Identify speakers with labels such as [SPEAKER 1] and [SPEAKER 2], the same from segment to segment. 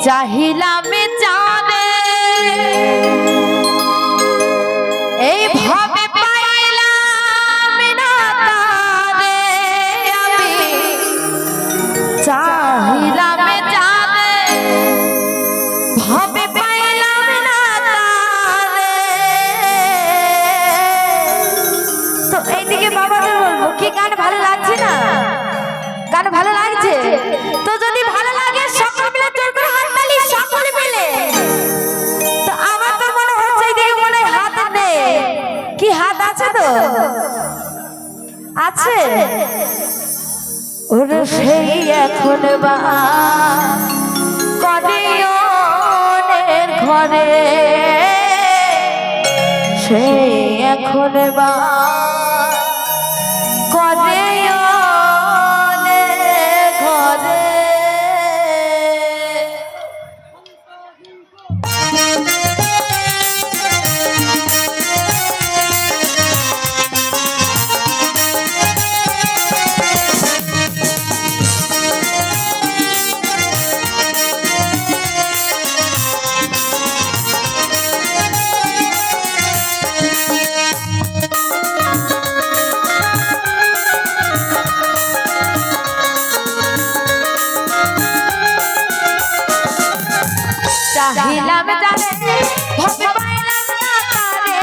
[SPEAKER 1] চাহিলাম জানে এই ভাবে পাইলাম না তারে আমি চাহিলাম জানে ভাবে পাইলাম না তারে। তো এইদিকে বাবাদের বলবো কি গান ভালো লাগছে না? গান ভালো লাগছে তো যদি ভালো লাগে সকলে মিলে জোর করে হাত তালি সকলে মিলে। তো আমার তো মনে হচ্ছে এই মনে হাত নেই, কি হাত আছে? তো আছে। ওরে সেই এখন বা কদিনের ঘরে সেই এখন বা করে চাহিলাম জানে ভাবে পাইলাম না তারে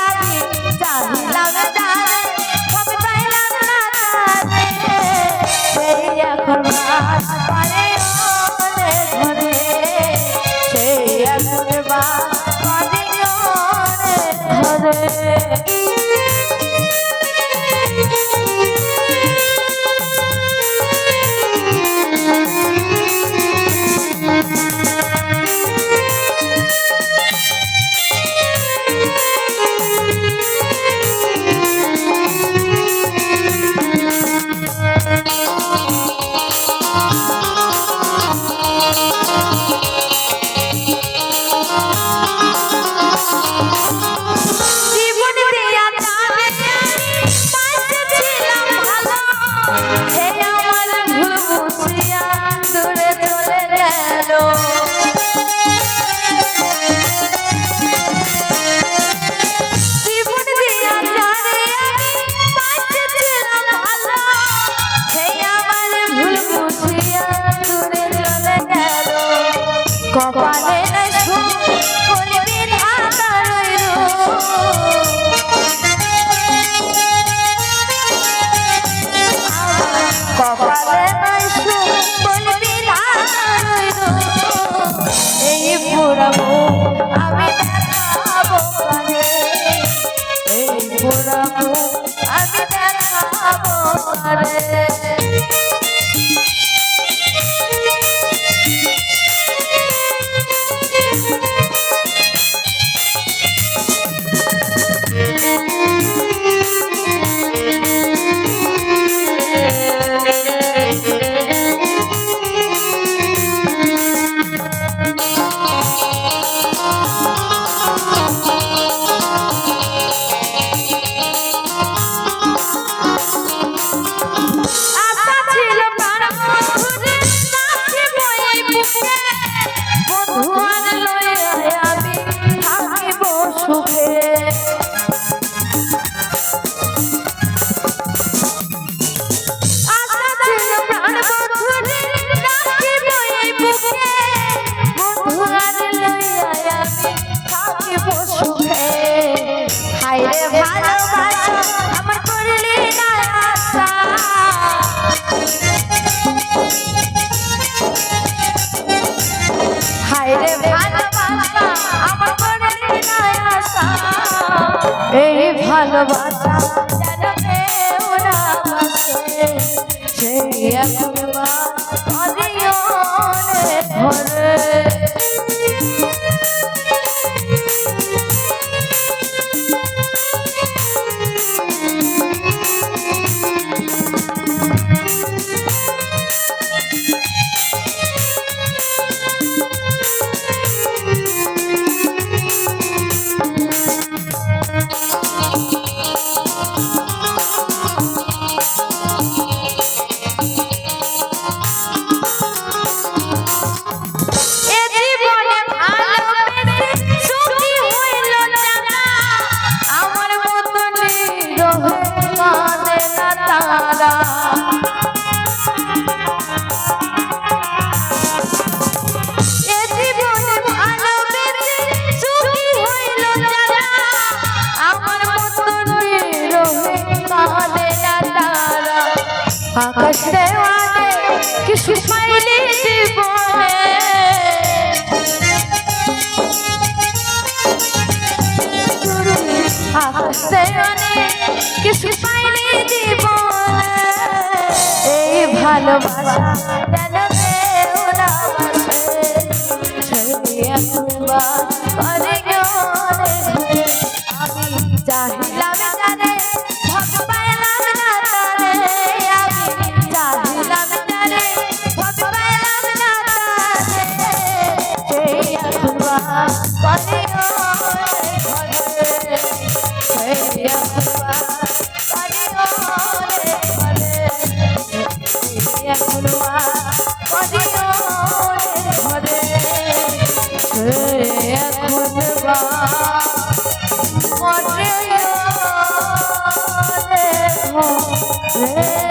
[SPEAKER 1] আমি চাহিলাম জানে ভাবে পাইলাম না তারে সেই এখন বাস করে ঘরে সেই এখন বাস করে ঘরে। কপালে নাই সুখ বলবি ধাতা রইল কপালে নাই সুখ বলবি ধাতা রইল এই পুরাবো আমি দেখাবো কানে এই পুরাবো আমি দেখাবো কানে। আমার করলি না আশা হায়রে ভালোবাসা আমার করলি না আশা এই ভালোবাসা যেন কেউ না বাসে সেই একবার ঘরে। সুখ পাইলে জীবনে আসতে অনেক কিছু পাইলে জীবনে এই ভালোবাসা যেন কেউ না বাসে সেই একবার করে গনে আমি চাহিলাম জানে ভগ পাইলাম না তারে আমি চাহিলাম জানে ভগ পাইলাম না তারে সেই একবার করে গনে সেই একবার করে গনে সেই একবার করে গনে সেই একবার মরে রে